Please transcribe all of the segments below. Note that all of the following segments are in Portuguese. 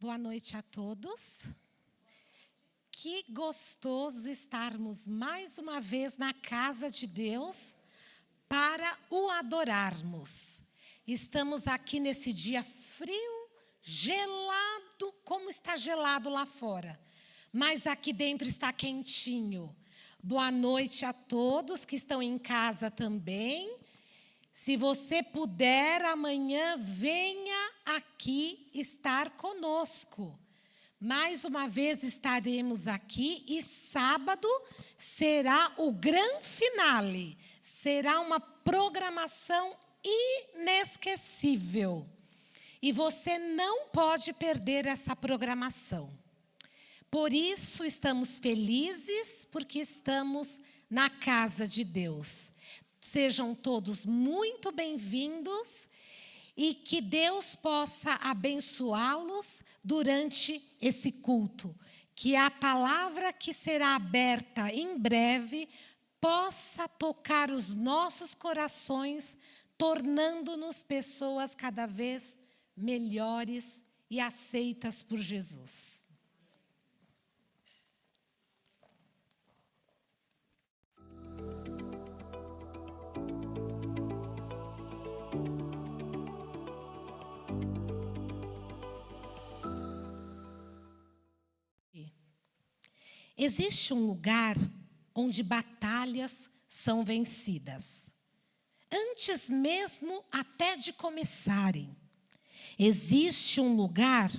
Boa noite a todos. Que gostoso estarmos mais uma vez na casa de Deus para o adorarmos. Estamos aqui nesse dia frio, gelado, como está gelado lá fora. Mas aqui dentro está quentinho. Boa noite a todos que estão em casa também. Se você puder, amanhã venha aqui estar conosco. Mais uma vez estaremos aqui e sábado será o grande finale. Será uma programação inesquecível. E você não pode perder essa programação. Por isso estamos felizes, porque estamos na casa de Deus. Sejam todos muito bem-vindos e que Deus possa abençoá-los durante esse culto. Que a palavra que será aberta em breve possa tocar os nossos corações, tornando-nos pessoas cada vez melhores e aceitas por Jesus. Existe um lugar onde batalhas são vencidas, antes mesmo até de começarem. Existe um lugar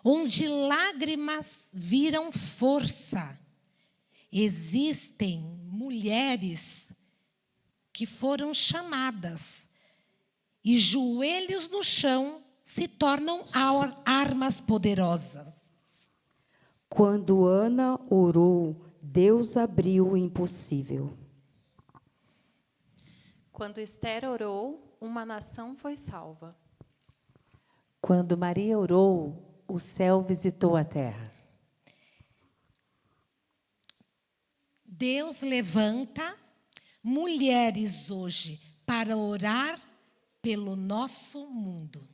onde lágrimas viram força. Existem mulheres que foram chamadas e joelhos no chão se tornam armas poderosas. Quando Ana orou, Deus abriu o impossível. Quando Esther orou, uma nação foi salva. Quando Maria orou, o céu visitou a terra. Deus levanta mulheres hoje para orar pelo nosso mundo.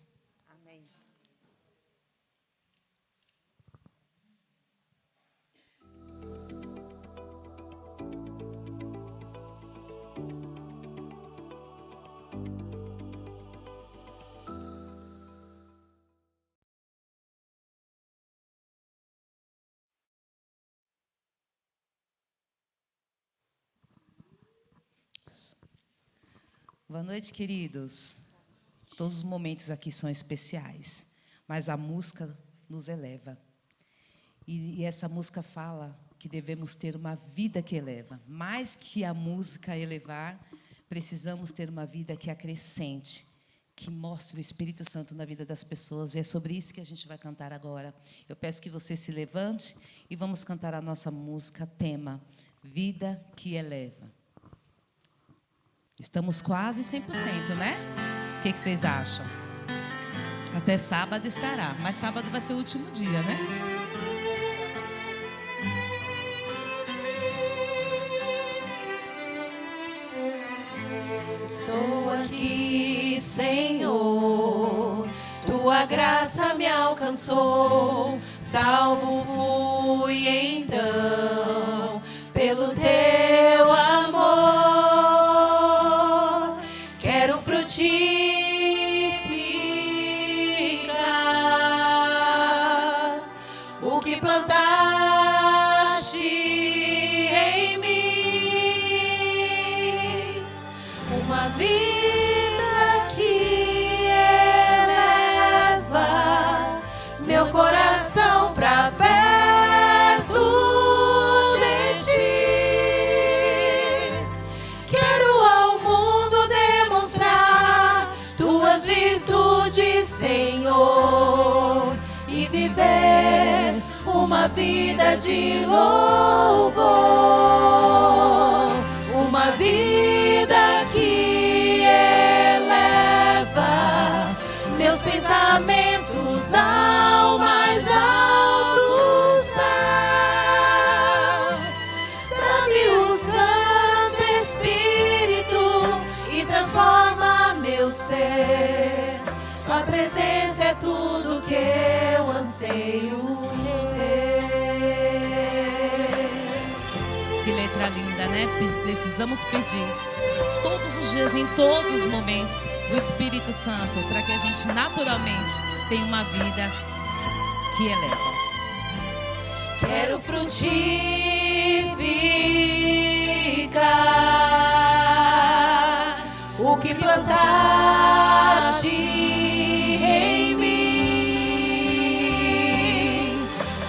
Boa noite, queridos. Todos os momentos aqui são especiais, mas a música nos eleva. E essa música fala que devemos ter uma vida que eleva. Mais que a música elevar, precisamos ter uma vida que acrescente, que mostre o Espírito Santo na vida das pessoas. E é sobre isso que a gente vai cantar agora. Eu peço que você se levante e vamos cantar a nossa música tema, Vida que Eleva. Estamos quase 100%, né? O que vocês acham? Até sábado estará, mas sábado vai ser o último dia, né? Estou aqui, Senhor, tua graça me alcançou, salvo fui então, pelo teu amor. Quero frutificar o que plantaste em mim, uma vida que eleva meu coração pra perto de ti. Quero ao mundo demonstrar tuas virtudes, Senhor, e viver uma vida de louvor, uma vida que eleva meus pensamentos ao mais alto céu. Dá-me o Santo Espírito e transforma meu ser. Tua presença é tudo que eu anseio. anseio ter. Que letra linda, né? Precisamos pedir todos os dias, em todos os momentos, do Espírito Santo, para que a gente naturalmente tenha uma vida que eleva. Quero frutificar o que plantaste em mim,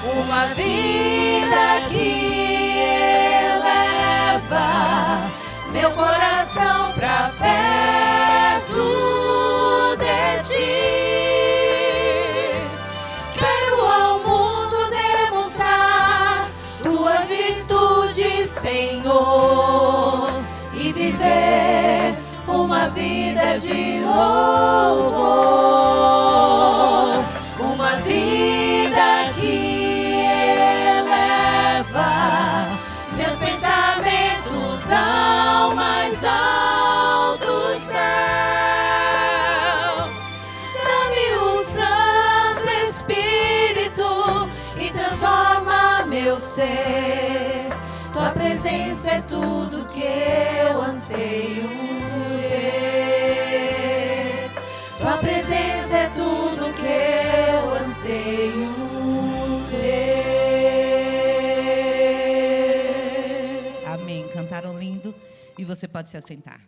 uma vida que eleva meu coração pra perto de ti. Quero ao mundo demonstrar tuas virtudes, Senhor, e viver uma vida de louvor, uma vida que eleva meus pensamentos ao mais alto céu. Dá-me o Santo Espírito e transforma meu ser. Tua presença é tudo que eu anseio ter. Tua presença é tudo que eu anseio ter. Amém. Cantaram lindo e você pode se assentar.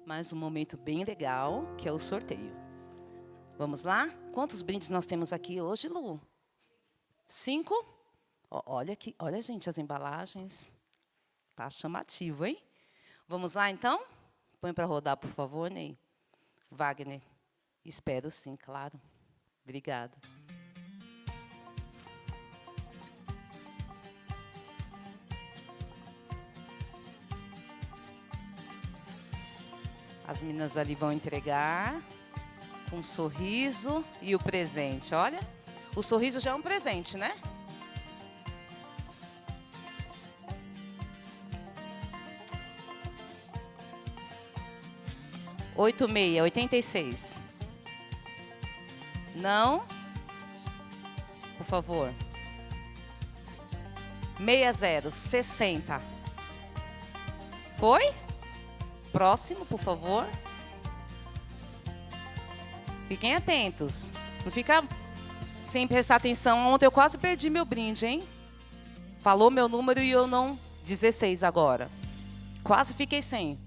Mais um momento bem legal, que é o sorteio. Vamos lá? Quantos brindes nós temos aqui hoje, Lu? 5? Olha aqui, olha, gente, as embalagens. Tá chamativo, hein? Vamos lá, então? Põe para rodar, por favor, Ney. Wagner. Espero sim, claro. Obrigada. As meninas ali vão entregar com um sorriso e o presente. Olha, o sorriso já é um presente, né? (86, 86). Não? Por favor. 60, 60. Foi? Próximo, por favor. Fiquem atentos. Não fica sem prestar atenção. Ontem eu quase perdi meu brinde, hein? Falou meu número e eu não... 16 agora. Quase fiquei sem.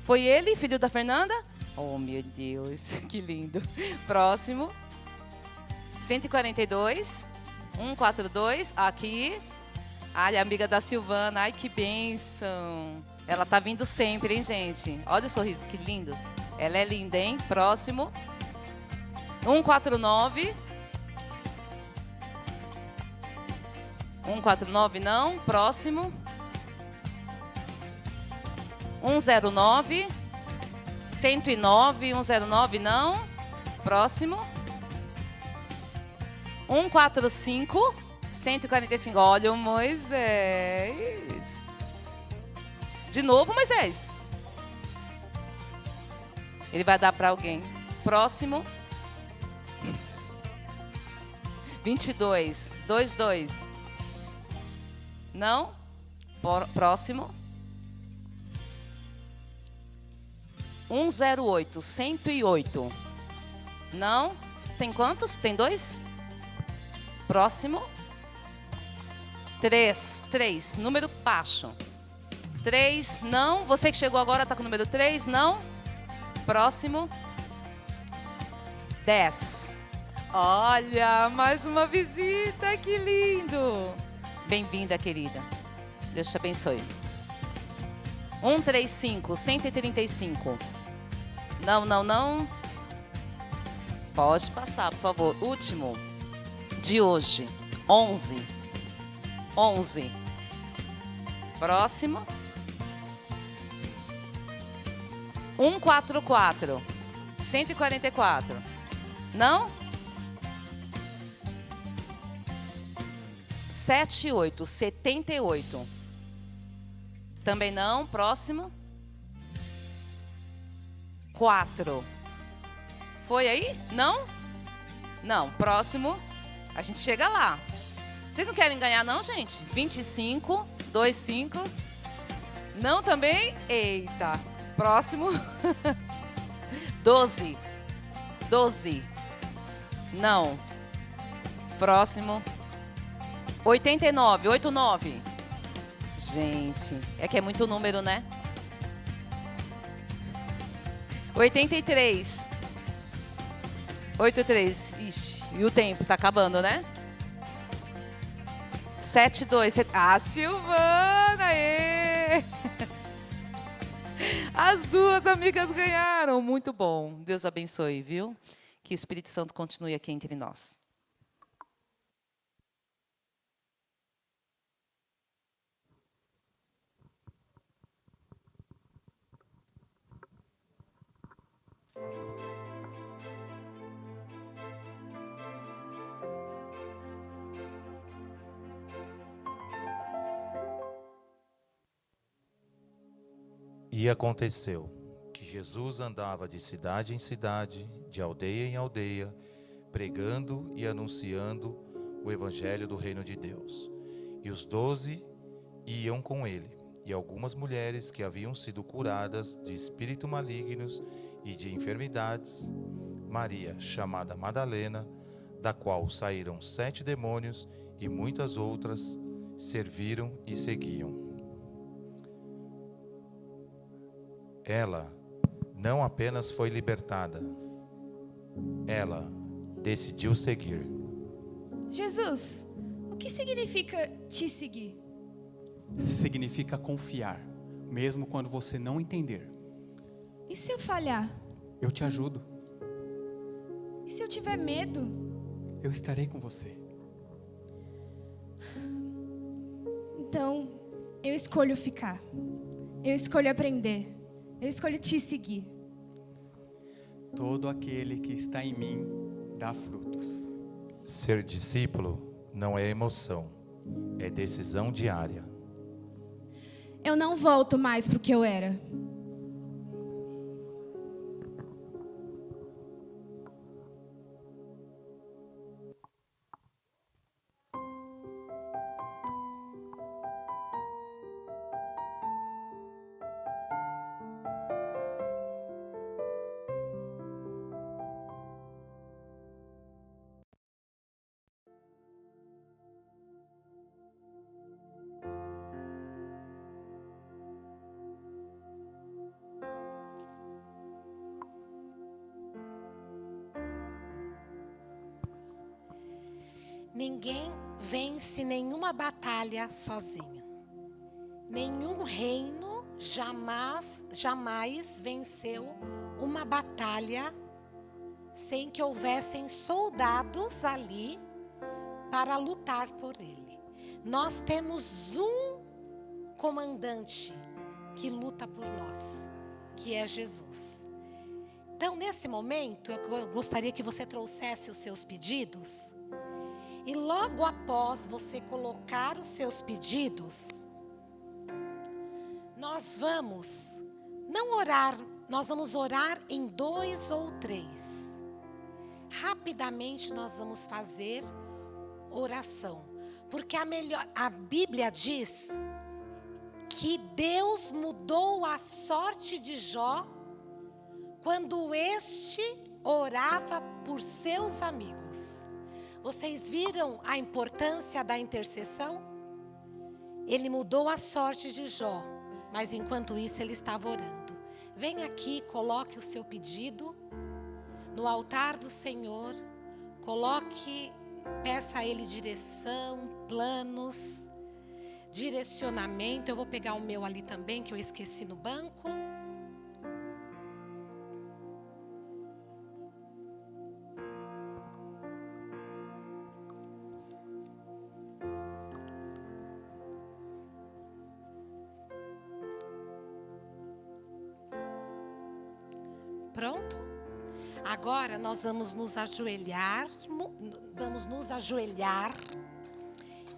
Foi ele, filho da Fernanda? Oh, meu Deus, que lindo. Próximo. 142. 142. Aqui. Ai, amiga da Silvana. Ai, que bênção. Ela tá vindo sempre, hein, gente? Olha o sorriso, que lindo. Ela é linda, hein? Próximo. 149. 149, não. Próximo. 109. 109, 109, não. Próximo. 145. 145. Olha o Moisés. De novo, Moisés. Ele vai dar para alguém. Próximo. 22. 22. Não? Próximo. 108. 108. Não? Tem quantos? Tem 2? Próximo. 3. 3. Número baixo. 3, não. Você que chegou agora está com o número 3, não. Próximo. 10. Olha, mais uma visita, que lindo. Bem-vinda, querida. Deus te abençoe. 135, 135. Não. Pode passar, por favor. Último de hoje. 11. Próximo. 144. 144. Não? 78, 78. Também não. Próximo. 4. Foi aí? Não? Não. Próximo. A gente chega lá. Vocês não querem ganhar não, gente? 25, 25. Não também? Eita. Próximo. 12. 12. Não. Próximo. 89, 89. Gente, é que é muito número, né? 83. 83. Ixi, e o tempo tá acabando, né? 72. Ah, Silvana! Aê! As duas amigas ganharam. Muito bom. Deus abençoe, viu? Que o Espírito Santo continue aqui entre nós. E aconteceu que Jesus andava de cidade em cidade, de aldeia em aldeia, pregando e anunciando o evangelho do reino de Deus. E os 12 iam com ele, e algumas mulheres que haviam sido curadas de espíritos malignos e de enfermidades, Maria, chamada Madalena, da qual saíram 7 demônios, e muitas outras serviram e seguiam. Ela não apenas foi libertada, ela decidiu seguir. Jesus, o que significa te seguir? Significa confiar, mesmo quando você não entender. E se eu falhar? Eu te ajudo. E se eu tiver medo? Eu estarei com você. Então, eu escolho ficar. Eu escolho aprender. Eu escolho te seguir. Todo aquele que está em mim dá frutos. Ser discípulo não é emoção, é decisão diária. Eu não volto mais para o que eu era. Ninguém vence nenhuma batalha sozinho. Nenhum reino jamais venceu uma batalha sem que houvessem soldados ali para lutar por ele. Nós temos um comandante que luta por nós, que é Jesus. Então, nesse momento, eu gostaria que você trouxesse os seus pedidos. E logo após você colocar os seus pedidos, nós vamos orar em 2 ou 3. Rapidamente nós vamos fazer oração. Porque a Bíblia diz que Deus mudou a sorte de Jó quando este orava por seus amigos. Vocês viram a importância da intercessão? Ele mudou a sorte de Jó, mas enquanto isso ele estava orando. Vem aqui, coloque o seu pedido no altar do Senhor. Peça a Ele direção, planos. direcionamento. Eu vou pegar o meu ali também, que eu esqueci no banco. Pronto? Agora nós vamos nos ajoelhar,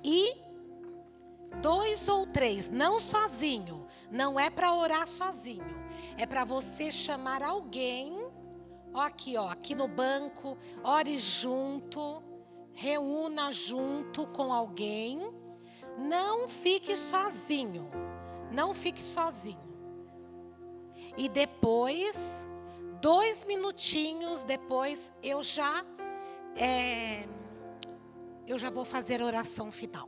e 2 ou 3, não sozinho, não é para orar sozinho, é para você chamar alguém, ó, aqui no banco, ore junto, reúna junto com alguém, não fique sozinho, E depois, 2 minutinhos depois, eu já vou fazer a oração final.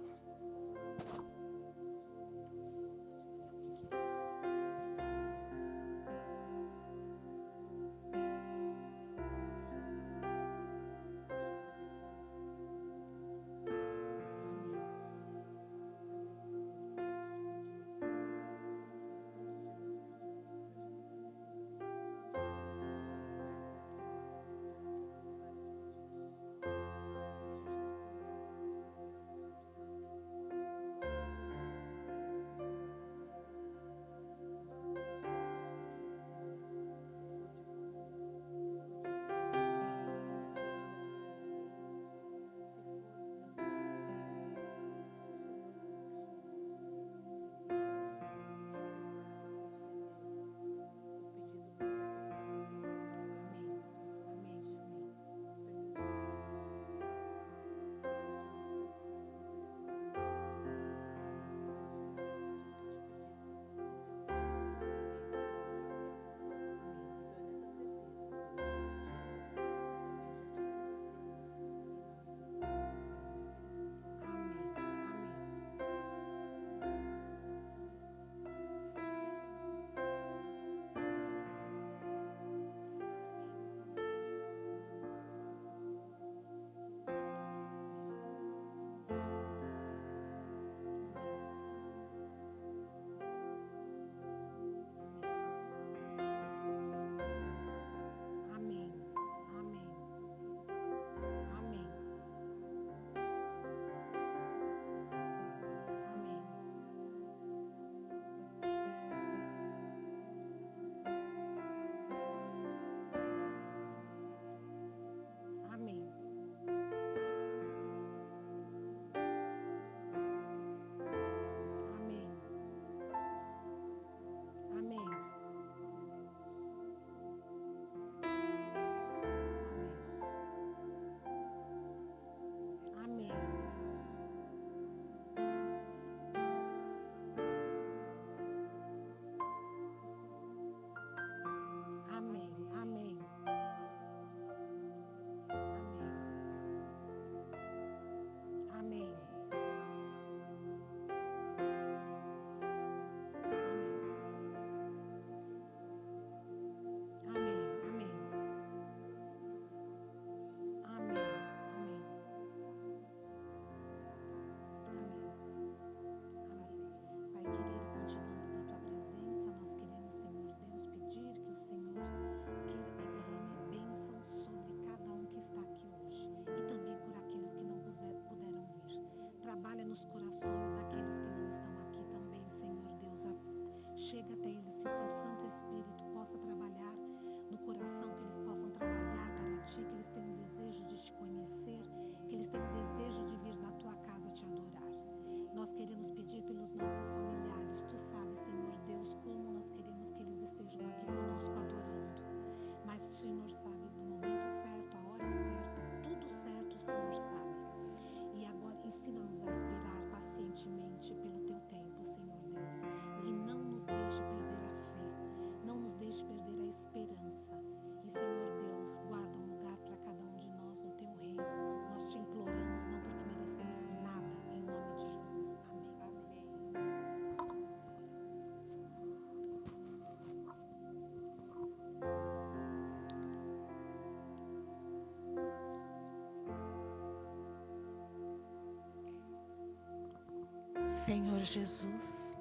Senhor Jesus,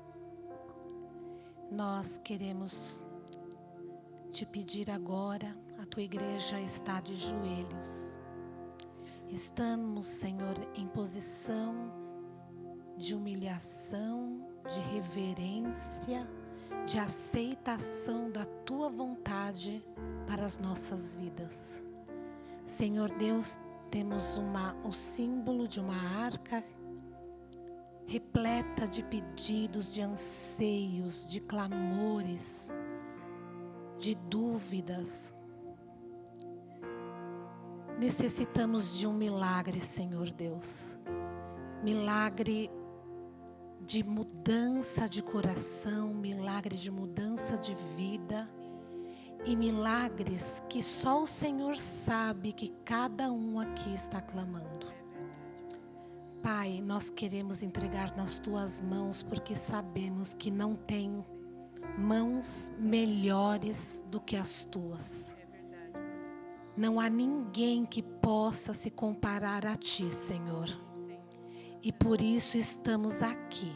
nós queremos te pedir agora, a tua igreja está de joelhos. Estamos, Senhor, em posição de humilhação, de reverência, de aceitação da tua vontade para as nossas vidas. Senhor Deus, temos o símbolo de uma arca repleta de pedidos, de anseios, de clamores, de dúvidas. Necessitamos de um milagre, Senhor Deus. Milagre de mudança de coração, milagre de mudança de vida e milagres que só o Senhor sabe que cada um aqui está clamando. Pai, nós queremos entregar nas tuas mãos porque sabemos que não tem mãos melhores do que as tuas. Não há ninguém que possa se comparar a ti, Senhor. E por isso estamos aqui,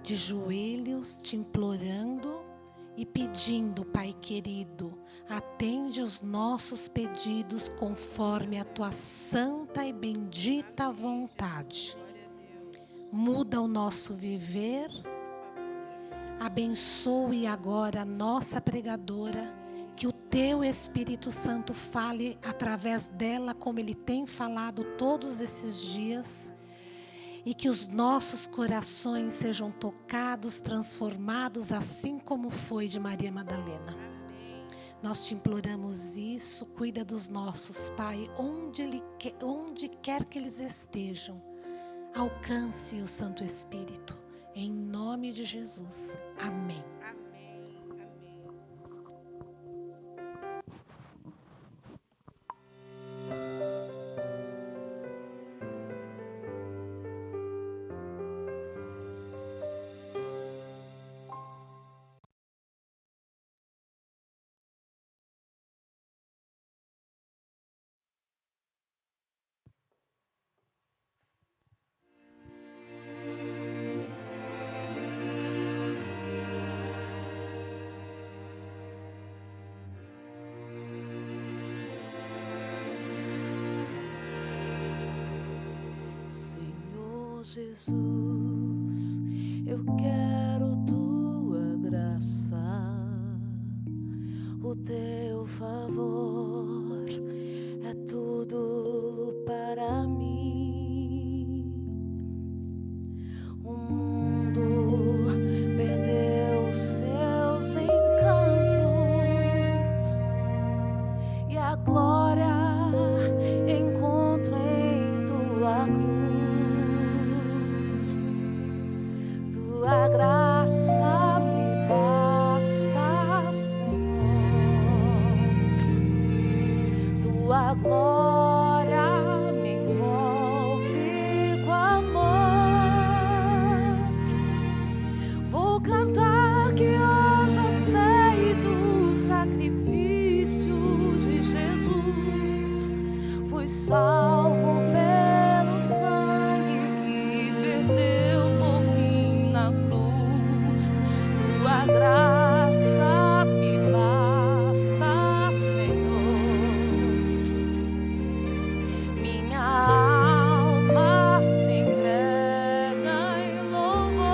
de joelhos, te implorando e pedindo, Pai querido, atende os nossos pedidos conforme a tua santa e bendita vontade. Muda o nosso viver, abençoe agora a nossa pregadora, que o teu Espírito Santo fale através dela como ele tem falado todos esses dias. E que os nossos corações sejam tocados, transformados, assim como foi de Maria Madalena. Nós te imploramos isso, cuida dos nossos, Pai, onde quer que eles estejam. Alcance o Santo Espírito, em nome de Jesus. Amém. Jesus, eu quero tua graça, o teu favor é tudo para mim. O mundo perdeu seus encantos e a glória encontro em tua cruz. Tua graça me basta, Senhor. Tua glória me envolve com amor. Vou cantar que hoje aceito o sacrifício de Jesus. Fui salvo pelo sangue que verteu por mim na cruz. Tua graça me basta, Senhor. Minha alma se entrega em louvor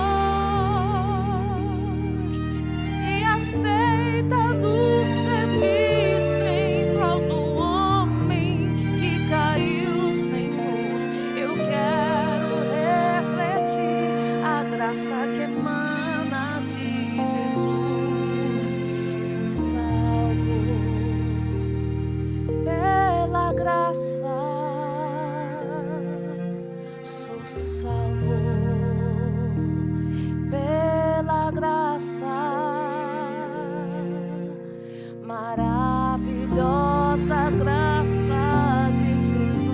e aceita do serviço em prol do homem que caiu sem luz. Eu quero refletir a graça que emana de Jesus. Fui salvo pela graça, sou salvo pela graça. Maravilhosa graça de Jesus.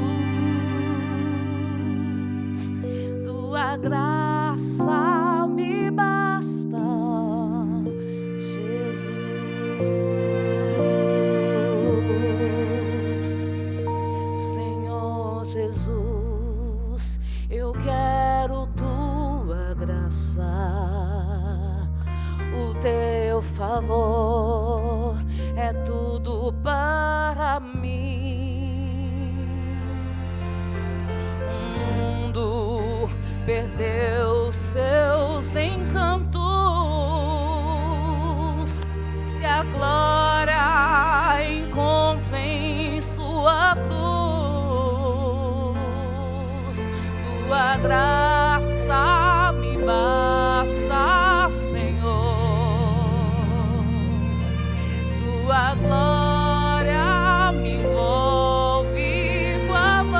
Tua graça me basta, Jesus. Senhor Jesus, eu quero tua graça, o teu favor é tudo para mim. O mundo perdeu seus encantos e a glória encontra em sua cruz. Tua graça me basta, Senhor. Tua glória me envolve com amor.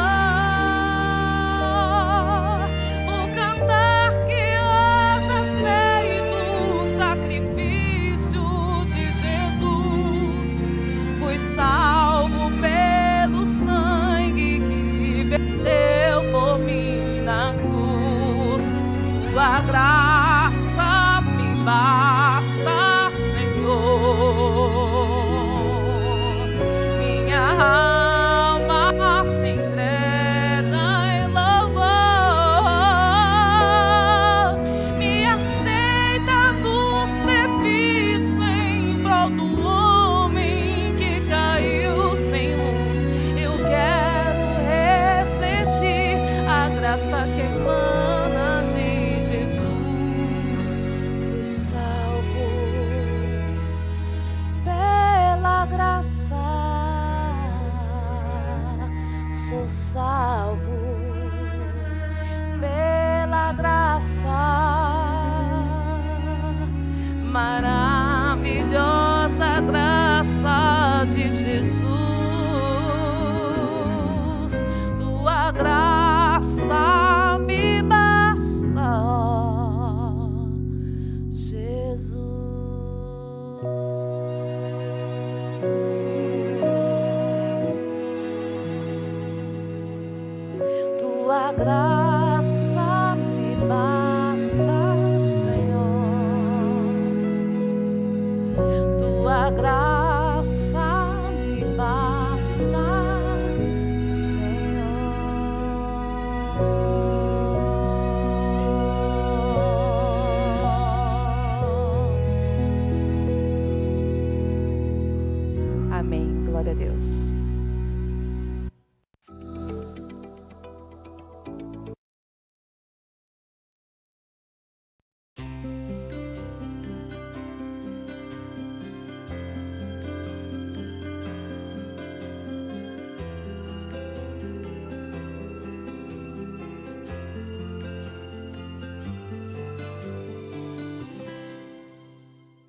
O cantar que hoje aceito o sacrifício de Jesus. Fui salvo pelo sangue que verteu por mim na cruz. Tua graça me basta, Senhor. Minha alma se entrega em louvor, me aceita no serviço em prol do homem que caiu sem luz. Eu quero refletir a graça que emana de Jesus. Fui salvo pela graça, sou salvo pela graça, maravilhosa graça de Jesus. Tua graça me basta, Jesus. Tua graça me basta, Senhor. Tua graça me basta, Senhor. Amém. Glória a Deus.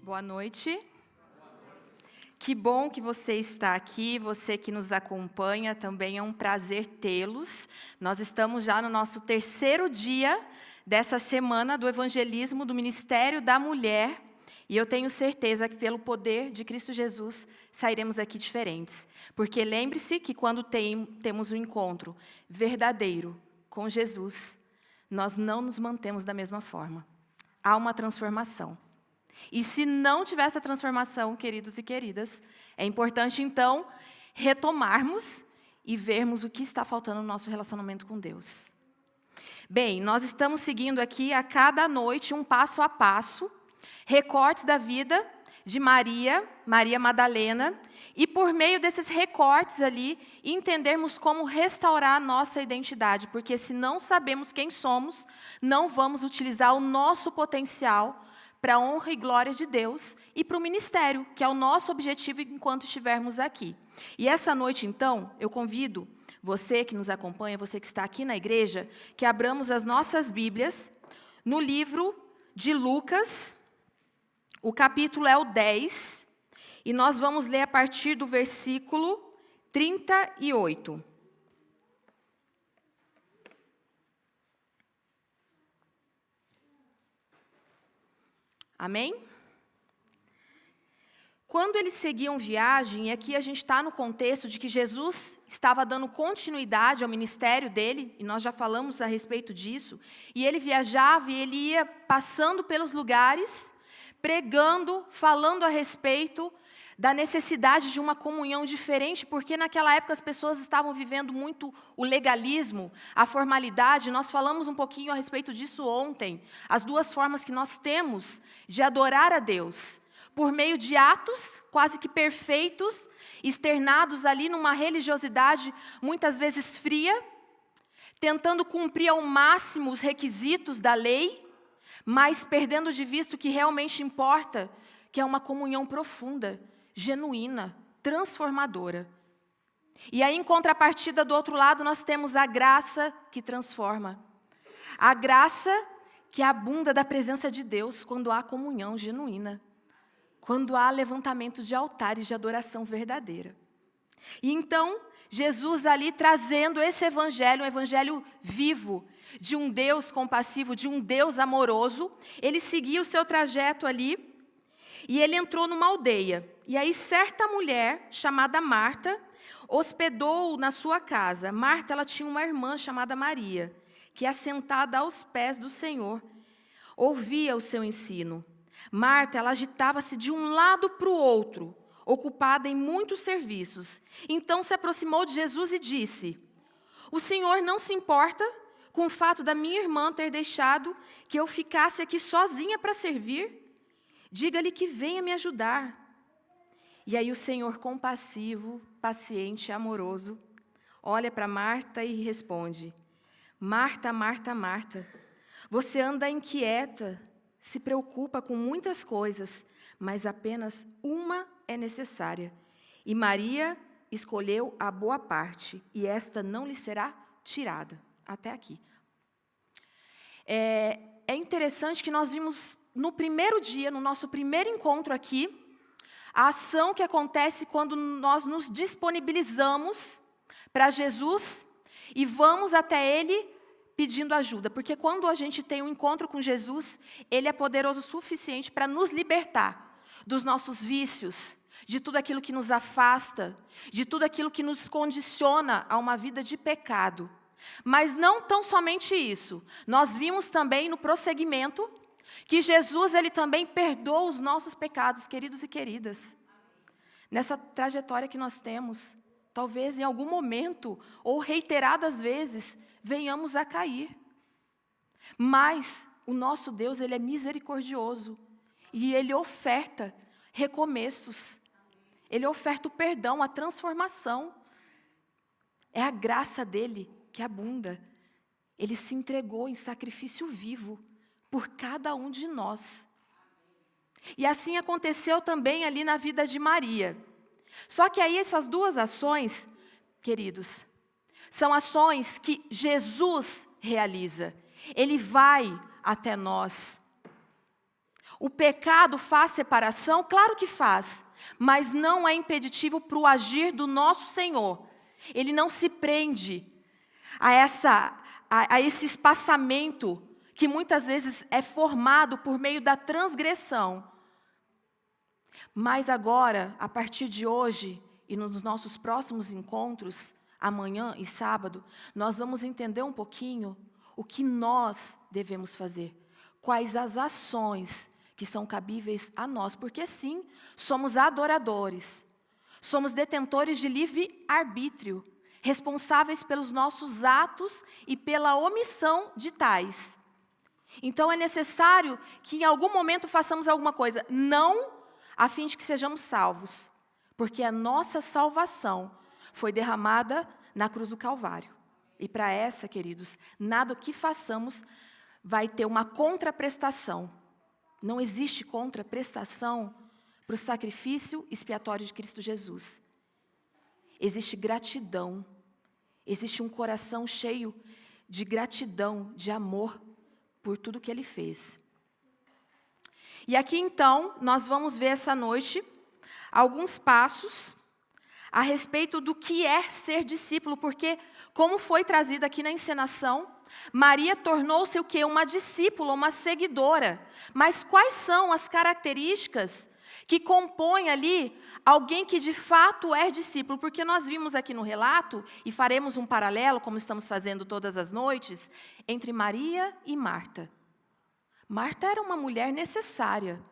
Boa noite. Que bom que você está aqui, você que nos acompanha, também é um prazer tê-los. Nós estamos já no nosso terceiro dia dessa semana do evangelismo do Ministério da Mulher, e eu tenho certeza que pelo poder de Cristo Jesus sairemos aqui diferentes. Porque lembre-se que quando temos um encontro verdadeiro com Jesus, nós não nos mantemos da mesma forma. Há uma transformação. E se não tiver essa transformação, queridos e queridas, é importante, então, retomarmos e vermos o que está faltando no nosso relacionamento com Deus. Bem, nós estamos seguindo aqui a cada noite, um passo a passo, recortes da vida de Maria Madalena, e por meio desses recortes ali, entendermos como restaurar a nossa identidade, porque se não sabemos quem somos, não vamos utilizar o nosso potencial para a honra e glória de Deus e para o ministério, que é o nosso objetivo enquanto estivermos aqui. E essa noite, então, eu convido você que nos acompanha, você que está aqui na igreja, que abramos as nossas Bíblias no livro de Lucas, o capítulo é o 10, e nós vamos ler a partir do versículo 38. Amém? Quando eles seguiam viagem, e aqui a gente está no contexto de que Jesus estava dando continuidade ao ministério dele, e nós já falamos a respeito disso, e ele viajava e ele ia passando pelos lugares, pregando, falando a respeito da necessidade de uma comunhão diferente, porque naquela época as pessoas estavam vivendo muito o legalismo, a formalidade. Nós falamos um pouquinho a respeito disso ontem. As duas formas que nós temos de adorar a Deus, por meio de atos quase que perfeitos, externados ali numa religiosidade muitas vezes fria, tentando cumprir ao máximo os requisitos da lei, mas perdendo de vista o que realmente importa, que é uma comunhão profunda, genuína, transformadora. E aí, em contrapartida, do outro lado, nós temos a graça que transforma. A graça que abunda da presença de Deus quando há comunhão genuína, quando há levantamento de altares de adoração verdadeira. E então, Jesus ali trazendo esse evangelho, um evangelho vivo, de um Deus compassivo, de um Deus amoroso, ele seguia o seu trajeto ali, e ele entrou numa aldeia. E aí certa mulher, chamada Marta, hospedou-o na sua casa. Marta, ela tinha uma irmã chamada Maria, que assentada aos pés do Senhor, ouvia o seu ensino. Marta, ela agitava-se de um lado para o outro, ocupada em muitos serviços. Então se aproximou de Jesus e disse: o Senhor não se importa com o fato da minha irmã ter deixado que eu ficasse aqui sozinha para servir? Diga-lhe que venha me ajudar. E aí o Senhor, compassivo, paciente, amoroso, olha para Marta e responde: Marta, Marta, Marta, você anda inquieta, se preocupa com muitas coisas, mas apenas uma é necessária. E Maria escolheu a boa parte, e esta não lhe será tirada. Até aqui. É interessante que nós vimos no primeiro dia, no nosso primeiro encontro aqui, a ação que acontece quando nós nos disponibilizamos para Jesus e vamos até Ele pedindo ajuda. Porque quando a gente tem um encontro com Jesus, Ele é poderoso o suficiente para nos libertar dos nossos vícios, de tudo aquilo que nos afasta, de tudo aquilo que nos condiciona a uma vida de pecado. Mas não tão somente isso. Nós vimos também no prosseguimento que Jesus, ele também perdoa os nossos pecados, queridos e queridas. Nessa trajetória que nós temos, talvez em algum momento, ou reiteradas vezes, venhamos a cair. Mas o nosso Deus, ele é misericordioso. E ele oferta recomeços. Ele oferta o perdão, a transformação. É a graça dele que abunda. Ele se entregou em sacrifício vivo por cada um de nós. E assim aconteceu também ali na vida de Maria. Só que aí essas duas ações, queridos, são ações que Jesus realiza. Ele vai até nós. O pecado faz separação? Claro que faz, mas não é impeditivo para o agir do nosso Senhor. Ele não se prende a esse espaçamento que muitas vezes é formado por meio da transgressão. Mas agora, a partir de hoje e nos nossos próximos encontros, amanhã e sábado, nós vamos entender um pouquinho o que nós devemos fazer, quais as ações que são cabíveis a nós, porque sim, somos adoradores, somos detentores de livre-arbítrio, responsáveis pelos nossos atos e pela omissão de tais. Então é necessário que em algum momento façamos alguma coisa, não a fim de que sejamos salvos, porque a nossa salvação foi derramada na cruz do Calvário. E para essa, queridos, nada o que façamos vai ter uma contraprestação. Não existe contraprestação para o sacrifício expiatório de Cristo Jesus. Existe gratidão, existe um coração cheio de gratidão, de amor por tudo que Ele fez. E aqui então, nós vamos ver essa noite alguns passos a respeito do que é ser discípulo, porque, como foi trazido aqui na encenação, Maria tornou-se o quê? Uma discípula, uma seguidora. Mas quais são as características que compõem ali alguém que de fato é discípulo? Porque nós vimos aqui no relato, e faremos um paralelo, como estamos fazendo todas as noites, entre Maria e Marta. Marta era uma mulher necessária,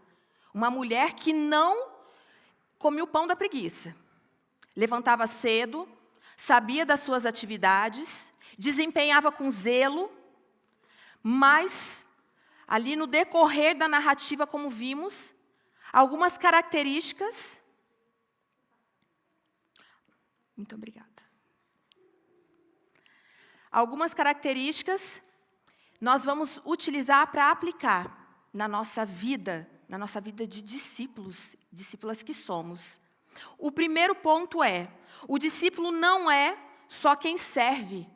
uma mulher que não comia o pão da preguiça. Levantava cedo, sabia das suas atividades, desempenhava com zelo, mas ali no decorrer da narrativa, como vimos, algumas características. Muito obrigada. Algumas características nós vamos utilizar para aplicar na nossa vida de discípulos, discípulas que somos. O primeiro ponto é: o discípulo não é só quem serve,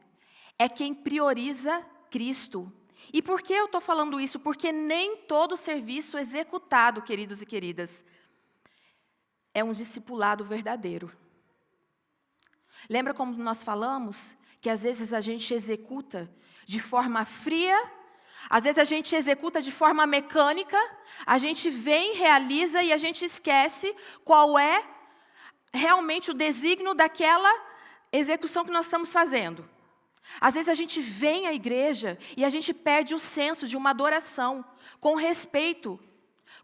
é quem prioriza Cristo. E por que eu estou falando isso? Porque nem todo serviço executado, queridos e queridas, é um discipulado verdadeiro. Lembra como nós falamos que às vezes a gente executa de forma fria, às vezes a gente executa de forma mecânica, a gente vem, realiza e a gente esquece qual é realmente o desígnio daquela execução que nós estamos fazendo. Às vezes a gente vem à igreja e a gente perde o senso de uma adoração, com respeito.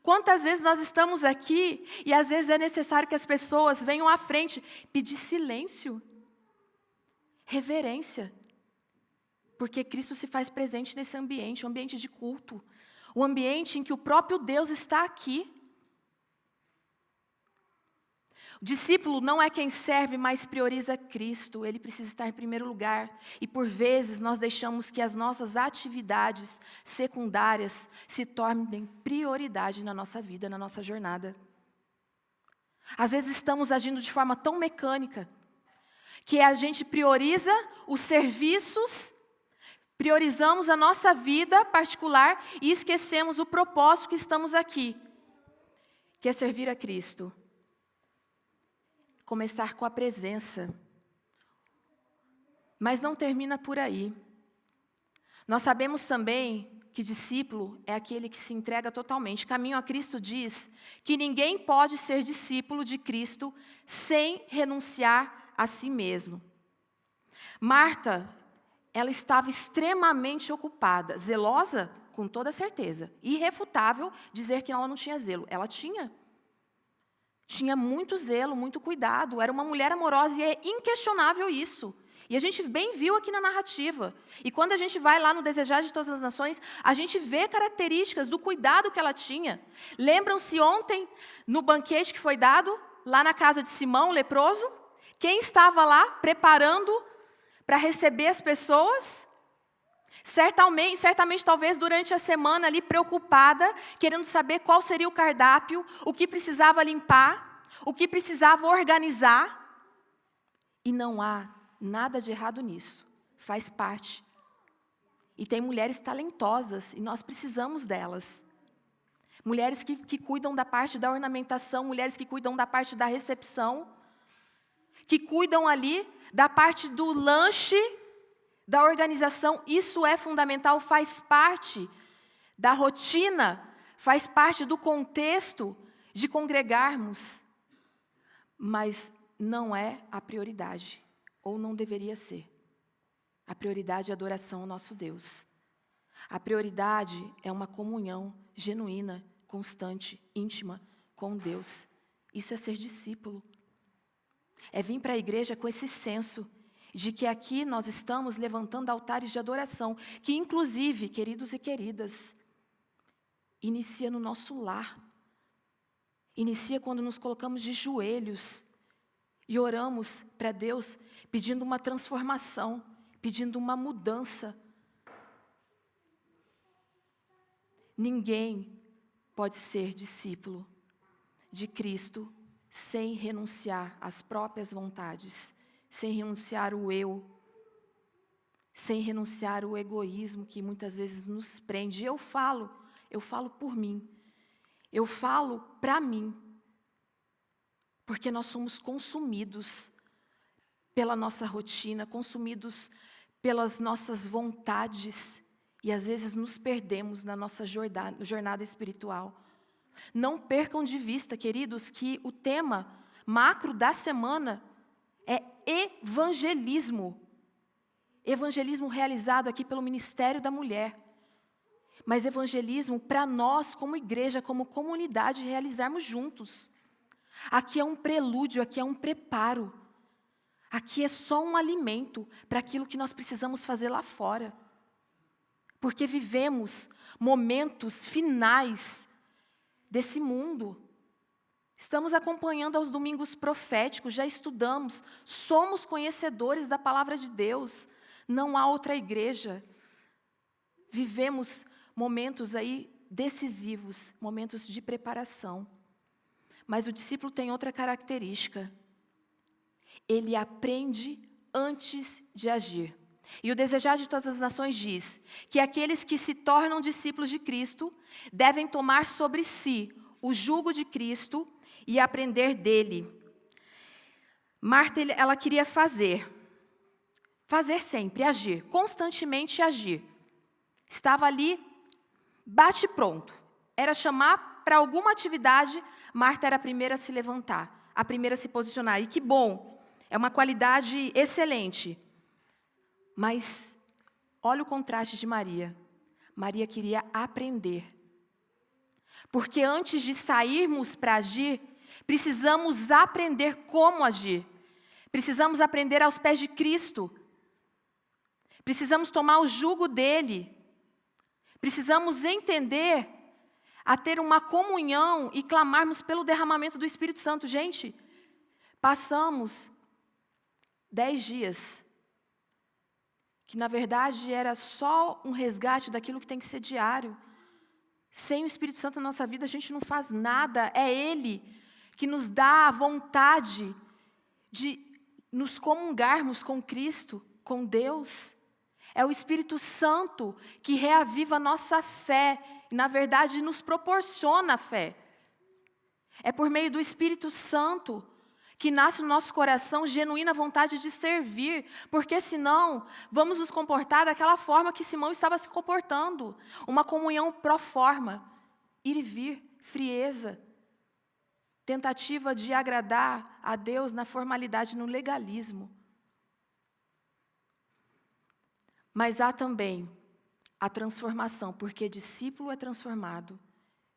Quantas vezes nós estamos aqui e às vezes é necessário que as pessoas venham à frente pedir silêncio, reverência, porque Cristo se faz presente nesse ambiente, um ambiente de culto, um ambiente em que o próprio Deus está aqui. O discípulo não é quem serve, mas prioriza Cristo. Ele precisa estar em primeiro lugar. E por vezes nós deixamos que as nossas atividades secundárias se tornem prioridade na nossa vida, na nossa jornada. Às vezes estamos agindo de forma tão mecânica que a gente prioriza os serviços, priorizamos a nossa vida particular e esquecemos o propósito que estamos aqui, que é servir a Cristo. Começar com a presença. Mas não termina por aí. Nós sabemos também que discípulo é aquele que se entrega totalmente. Caminho a Cristo diz que ninguém pode ser discípulo de Cristo sem renunciar a si mesmo. Marta, ela estava extremamente ocupada, zelosa, com toda certeza. Irrefutável dizer que ela não tinha zelo. Ela tinha. Tinha muito zelo, muito cuidado. Era uma mulher amorosa e é inquestionável isso. E a gente bem viu aqui na narrativa. E quando a gente vai lá no Desejar de Todas as Nações, a gente vê características do cuidado que ela tinha. Lembram-se ontem, no banquete que foi dado, lá na casa de Simão, o leproso? Quem estava lá preparando para receber as pessoas? Certamente, talvez durante a semana ali, preocupada, querendo saber qual seria o cardápio, o que precisava limpar, o que precisava organizar. E não há nada de errado nisso. Faz parte. E tem mulheres talentosas, e nós precisamos delas. Mulheres que cuidam da parte da ornamentação, mulheres que cuidam da parte da recepção, que cuidam ali da parte do lanche, da organização. Isso é fundamental, faz parte da rotina, faz parte do contexto de congregarmos, mas não é a prioridade, ou não deveria ser. A prioridade é a adoração ao nosso Deus. A prioridade é uma comunhão genuína, constante, íntima com Deus. Isso é ser discípulo. É vir para a igreja com esse senso de que aqui nós estamos levantando altares de adoração, que inclusive, queridos e queridas, inicia no nosso lar. Inicia quando nos colocamos de joelhos e oramos para Deus pedindo uma transformação, pedindo uma mudança. Ninguém pode ser discípulo de Cristo sem renunciar às próprias vontades, sem renunciar o eu, sem renunciar o egoísmo que muitas vezes nos prende. Eu falo por mim, eu falo para mim, porque nós somos consumidos pela nossa rotina, consumidos pelas nossas vontades, e às vezes nos perdemos na nossa jornada espiritual. Não percam de vista, queridos, que o tema macro da semana é evangelismo. Evangelismo realizado aqui pelo Ministério da Mulher. Mas evangelismo para nós, como igreja, como comunidade, realizarmos juntos. Aqui é um prelúdio, aqui é um preparo. Aqui é só um alimento para aquilo que nós precisamos fazer lá fora. Porque vivemos momentos finais desse mundo. Estamos acompanhando aos domingos proféticos, já estudamos, somos conhecedores da palavra de Deus. Não há outra igreja. Vivemos momentos aí decisivos, momentos de preparação. Mas o discípulo tem outra característica. Ele aprende antes de agir. E o Desejar de Todas as Nações diz que aqueles que se tornam discípulos de Cristo devem tomar sobre si o jugo de Cristo e aprender dele. Marta, ela queria fazer sempre, agir, constantemente agir. Estava ali, bate pronto. Era chamar para alguma atividade, Marta era a primeira a se levantar, a primeira a se posicionar. E que bom, é uma qualidade excelente. Mas olha o contraste de Maria. Maria queria aprender. Porque antes de sairmos para agir, precisamos aprender como agir. Precisamos aprender aos pés de Cristo. Precisamos tomar o jugo dele. Precisamos entender a ter uma comunhão e clamarmos pelo derramamento do Espírito Santo. Gente, passamos 10 dias, que na verdade era só um resgate daquilo que tem que ser diário. Sem o Espírito Santo na nossa vida, a gente não faz nada. É Ele que nos dá a vontade de nos comungarmos com Cristo, com Deus. É o Espírito Santo que reaviva a nossa fé e, na verdade, nos proporciona a fé. É por meio do Espírito Santo que nasce no nosso coração genuína vontade de servir, porque senão vamos nos comportar daquela forma que Simão estava se comportando, uma comunhão pro forma, ir e vir, frieza, tentativa de agradar a Deus na formalidade, no legalismo. Mas há também a transformação, porque discípulo é transformado.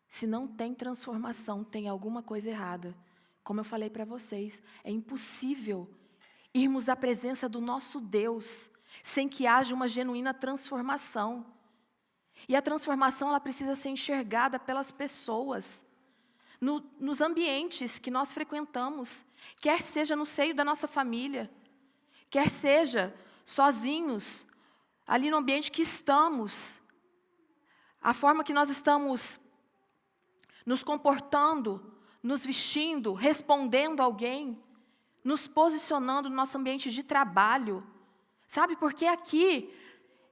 Se não tem transformação, tem alguma coisa errada. Como eu falei para vocês, é impossível irmos à presença do nosso Deus sem que haja uma genuína transformação. E a transformação ela precisa ser enxergada pelas pessoas, nos ambientes que nós frequentamos, quer seja no seio da nossa família, quer seja sozinhos, ali no ambiente que estamos, a forma que nós estamos nos comportando, nos vestindo, respondendo a alguém, nos posicionando no nosso ambiente de trabalho. Sabe, porque aqui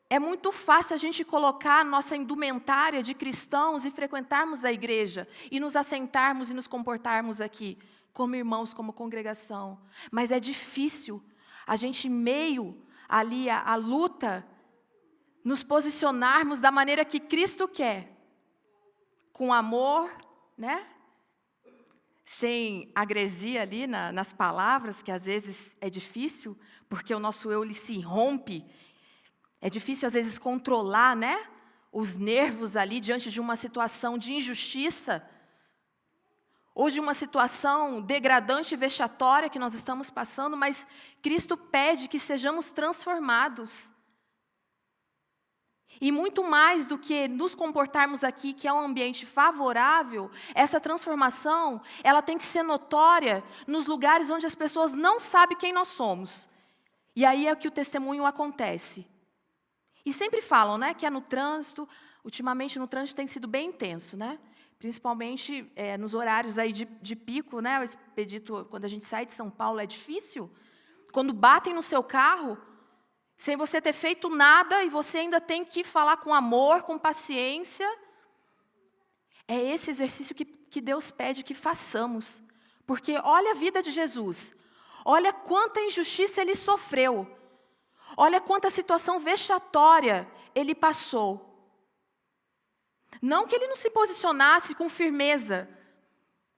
é muito fácil a gente colocar a nossa indumentária de cristãos e frequentarmos a igreja, e nos assentarmos e nos comportarmos aqui, como irmãos, como congregação. Mas é difícil a gente, em meio ali à luta, nos posicionarmos da maneira que Cristo quer, com amor, né? Sem agresia ali nas palavras, que às vezes é difícil, porque o nosso eu ele se rompe. É difícil às vezes controlar, né, os nervos ali diante de uma situação de injustiça, ou de uma situação degradante e vexatória que nós estamos passando, mas Cristo pede que sejamos transformados. E muito mais do que nos comportarmos aqui, que é um ambiente favorável, essa transformação, ela tem que ser notória nos lugares onde as pessoas não sabem quem nós somos. E aí é que o testemunho acontece. E sempre falam, né, que é no trânsito, ultimamente no trânsito tem sido bem intenso, né? Principalmente nos horários aí de pico, né? O expedito, quando a gente sai de São Paulo, é difícil. Quando batem no seu carro, sem você ter feito nada, e você ainda tem que falar com amor, com paciência. É esse exercício que Deus pede que façamos. Porque olha a vida de Jesus. Olha quanta injustiça Ele sofreu. Olha quanta situação vexatória Ele passou. Não que Ele não se posicionasse com firmeza.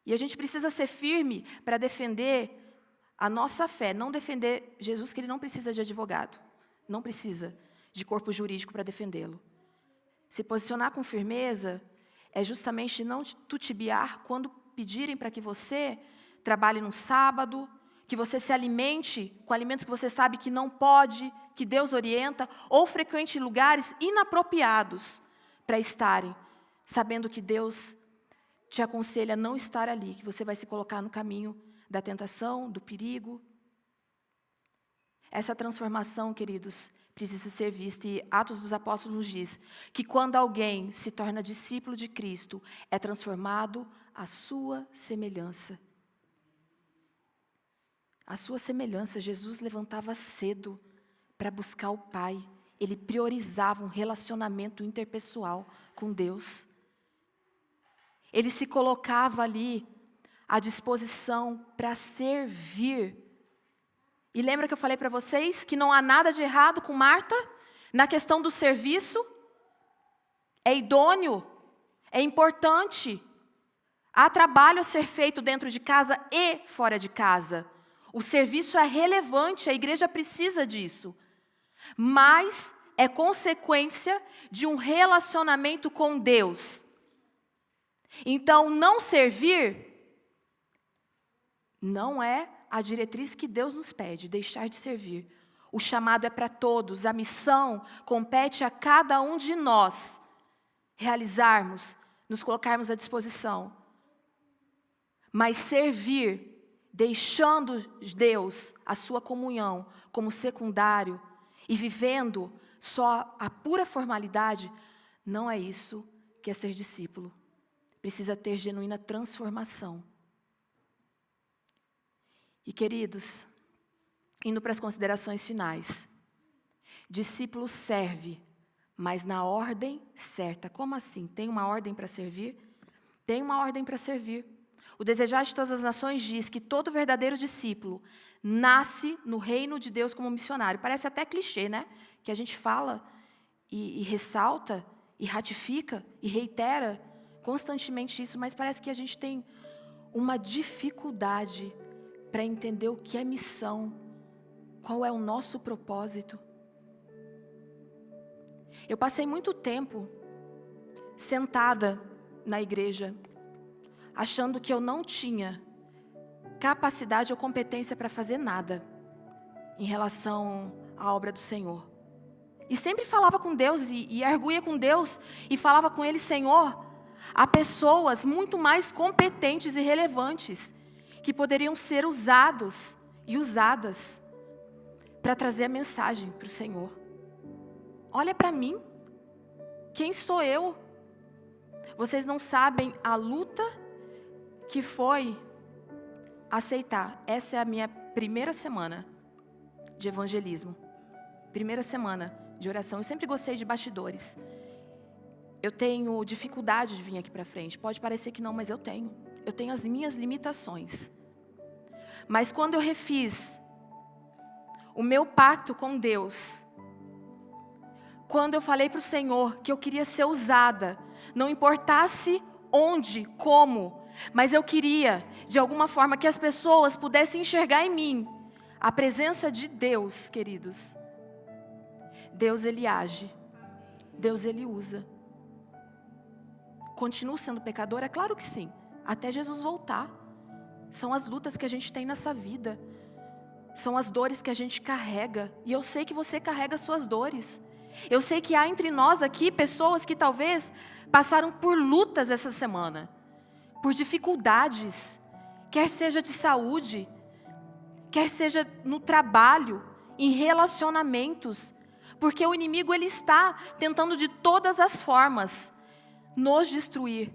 E a gente precisa ser firme para defender a nossa fé. Não defender Jesus, que Ele não precisa de advogado. Não precisa de corpo jurídico para defendê-lo. Se posicionar com firmeza é justamente não titubear quando pedirem para que você trabalhe no sábado, que você se alimente com alimentos que você sabe que não pode, que Deus orienta, ou frequente lugares inapropriados para estarem, sabendo que Deus te aconselha a não estar ali, que você vai se colocar no caminho da tentação, do perigo. Essa transformação, queridos, precisa ser vista, e Atos dos Apóstolos nos diz que quando alguém se torna discípulo de Cristo, é transformado à sua semelhança. A sua semelhança, Jesus levantava cedo para buscar o Pai. Ele priorizava um relacionamento interpessoal com Deus. Ele se colocava ali à disposição para servir. E lembra que eu falei para vocês que não há nada de errado com Marta na questão do serviço? É idôneo, é importante. Há trabalho a ser feito dentro de casa e fora de casa. O serviço é relevante, a igreja precisa disso. Mas é consequência de um relacionamento com Deus. Então, não servir não é a diretriz que Deus nos pede, deixar de servir. O chamado é para todos, a missão compete a cada um de nós realizarmos, nos colocarmos à disposição. Mas servir, deixando Deus, a sua comunhão, como secundário, e vivendo só a pura formalidade, não é isso que é ser discípulo. Precisa ter genuína transformação. E, queridos, indo para as considerações finais. Discípulo serve, mas na ordem certa. Como assim? Tem uma ordem para servir? Tem uma ordem para servir. O Desejar de Todas as Nações diz que todo verdadeiro discípulo nasce no reino de Deus como missionário. Parece até clichê, né? Que a gente fala e ressalta, e ratifica, e reitera constantemente isso, mas parece que a gente tem uma dificuldade para entender o que é missão, qual é o nosso propósito. Eu passei muito tempo sentada na igreja, achando que eu não tinha capacidade ou competência para fazer nada em relação à obra do Senhor. E sempre falava com Deus e arguía com Deus e falava com Ele: Senhor, há pessoas muito mais competentes e relevantes que poderiam ser usados e usadas para trazer a mensagem para o Senhor. Olha para mim, quem sou eu? Vocês não sabem a luta que foi aceitar. Essa é a minha primeira semana de evangelismo. Primeira semana de oração. Eu sempre gostei de bastidores. Eu tenho dificuldade de vir aqui para frente. Pode parecer que não, mas eu tenho. Eu tenho as minhas limitações. Mas quando eu refiz o meu pacto com Deus, quando eu falei para o Senhor que eu queria ser usada, não importasse onde, como, mas eu queria, de alguma forma, que as pessoas pudessem enxergar em mim a presença de Deus, queridos. Deus, Ele age. Deus, Ele usa. Continuo sendo pecadora? Claro que sim. Até Jesus voltar. São as lutas que a gente tem nessa vida. São as dores que a gente carrega. E eu sei que você carrega suas dores. Eu sei que há entre nós aqui pessoas que talvez passaram por lutas essa semana. Por dificuldades. Quer seja de saúde. Quer seja no trabalho. Em relacionamentos. Porque o inimigo, ele está tentando de todas as formas nos destruir.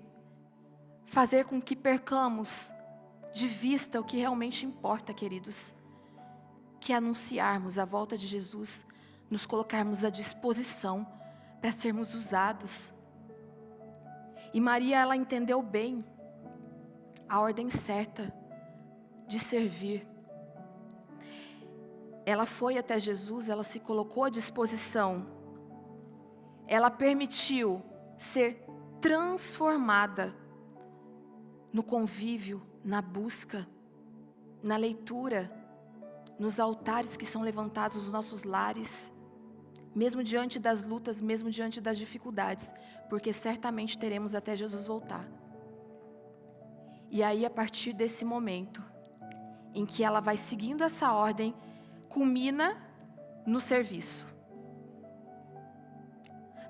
Fazer com que percamos de vista o que realmente importa, queridos. Que é anunciarmos a volta de Jesus, nos colocarmos à disposição para sermos usados. E Maria, ela entendeu bem a ordem certa de servir. Ela foi até Jesus, ela se colocou à disposição. Ela permitiu ser transformada no convívio, na busca, na leitura, nos altares que são levantados nos nossos lares, mesmo diante das lutas, mesmo diante das dificuldades, porque certamente teremos até Jesus voltar. E aí, a partir desse momento, em que ela vai seguindo essa ordem, culmina no serviço.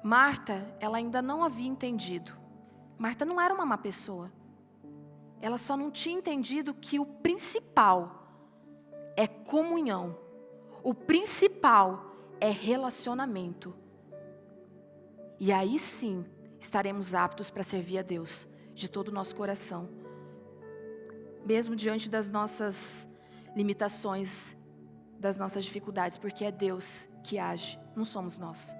Marta, ela ainda não havia entendido. Marta não era uma má pessoa. Ela só não tinha entendido que o principal é comunhão. O principal é relacionamento. E aí sim, estaremos aptos para servir a Deus de todo o nosso coração. Mesmo diante das nossas limitações, das nossas dificuldades, porque é Deus que age, não somos nós.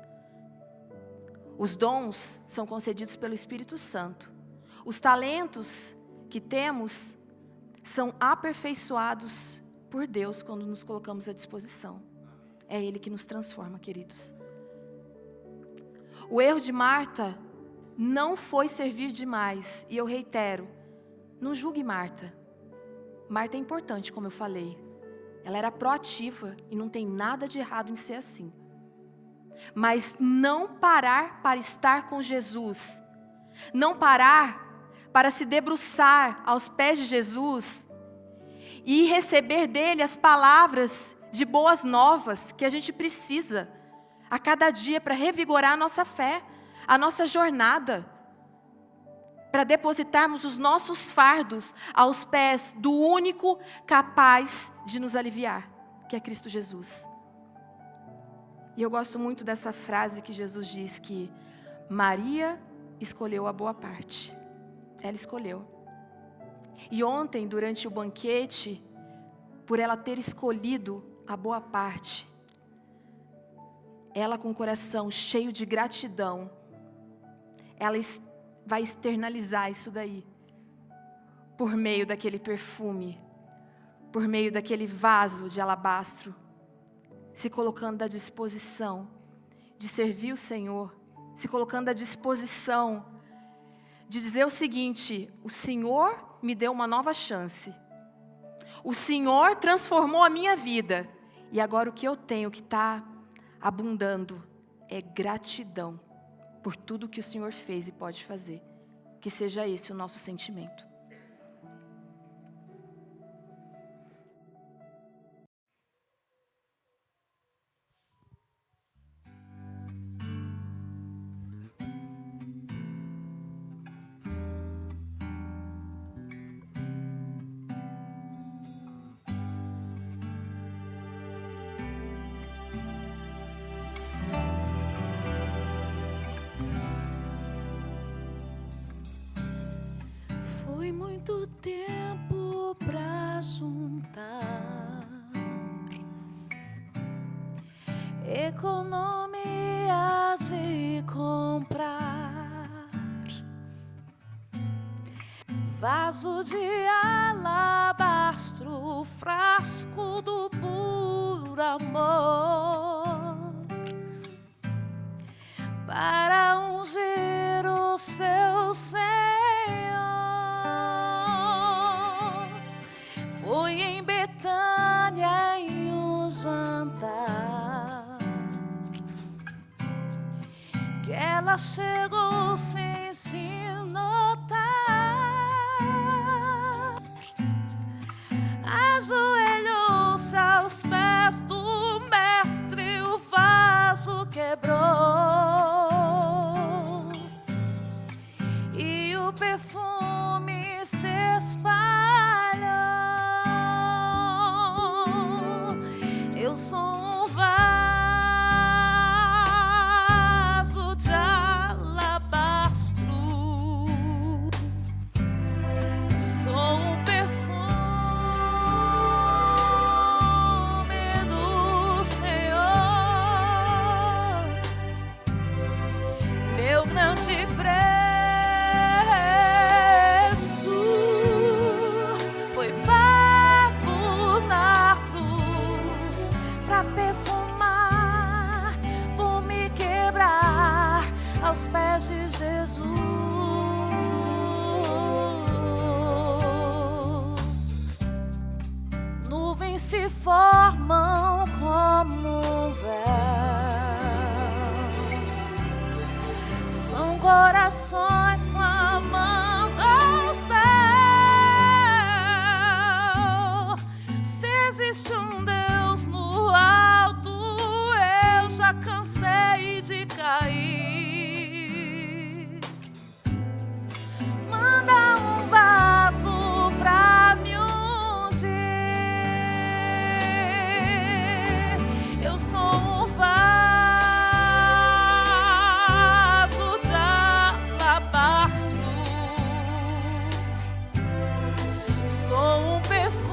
Os dons são concedidos pelo Espírito Santo. Os talentos que temos são aperfeiçoados por Deus quando nos colocamos à disposição. É Ele que nos transforma, queridos. O erro de Marta não foi servir demais. E eu reitero, não julgue Marta. Marta é importante, como eu falei. Ela era proativa e não tem nada de errado em ser assim. Mas não parar para estar com Jesus. Não parar para se debruçar aos pés de Jesus e receber dele as palavras de boas novas que a gente precisa a cada dia para revigorar a nossa fé, a nossa jornada, para depositarmos os nossos fardos aos pés do único capaz de nos aliviar, que é Cristo Jesus. E eu gosto muito dessa frase que Jesus diz que Maria escolheu a boa parte. Ela escolheu. E ontem, durante o banquete, por ela ter escolhido a boa parte, ela com o coração cheio de gratidão, ela vai externalizar isso daí, por meio daquele perfume, por meio daquele vaso de alabastro, se colocando à disposição de servir o Senhor, se colocando à disposição de dizer o seguinte: o Senhor me deu uma nova chance, o Senhor transformou a minha vida, e agora o que eu tenho que está abundando é gratidão por tudo que o Senhor fez e pode fazer. Que seja esse o nosso sentimento. Foi muito tempo pra juntar economias e comprar vaso de alabastro, frasco do puro amor, para ungir o seu Senhor. Foi em Betânia em um jantar que ela chegou sem se notar, ajoelhou-se aos pés do mestre, o vaso quebrou e o perfume se espalhou. Eu sou um vaso de alabastro, sou um perfume do Senhor. Meu grande preço foi pago na cruz pra perfumar, vou me quebrar aos pés de Jesus. Nuvens se formam como um véu, são corações clamando ao céu, Sou um perfume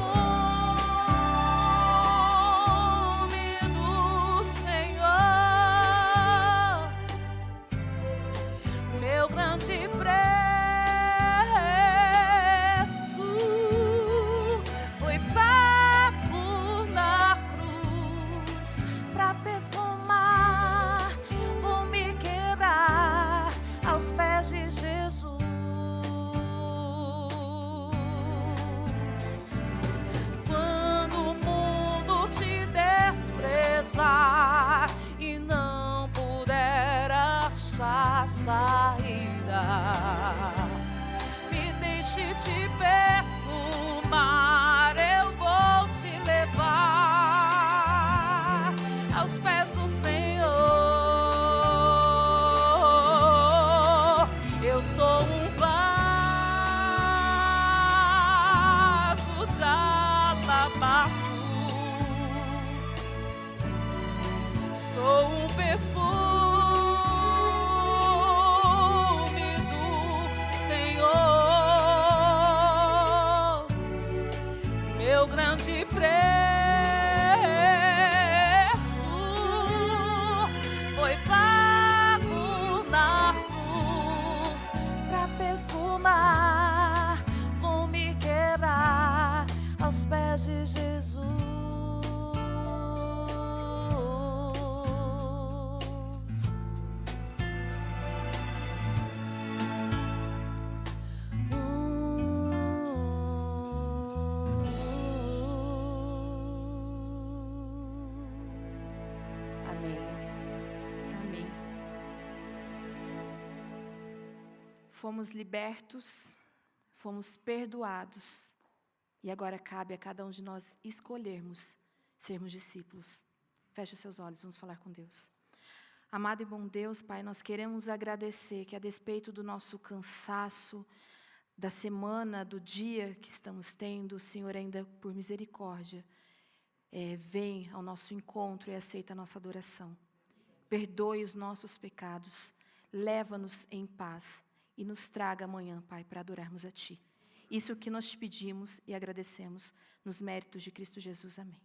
do Senhor, meu grande preço foi pago na cruz pra perfumar, vou me quebrar aos pés de Jesus. E não puder achar saída, me deixe te perfumar, eu vou te levar aos pés do Senhor. Eu sou um vaso de alabastro, sou um perfume do Senhor, meu grande preço foi pago na cruz pra perfumar, vou me quebrar aos pés de Jesus. Amém. Fomos libertos, fomos perdoados, e agora cabe a cada um de nós escolhermos sermos discípulos. Feche os seus olhos, vamos falar com Deus. Amado e bom Deus, Pai, nós queremos agradecer que, a despeito do nosso cansaço, da semana, do dia que estamos tendo, o Senhor ainda, por misericórdia, vem ao nosso encontro e aceita a nossa adoração. Perdoe os nossos pecados, leva-nos em paz e nos traga amanhã, Pai, para adorarmos a Ti. Isso que nós te pedimos e agradecemos nos méritos de Cristo Jesus. Amém.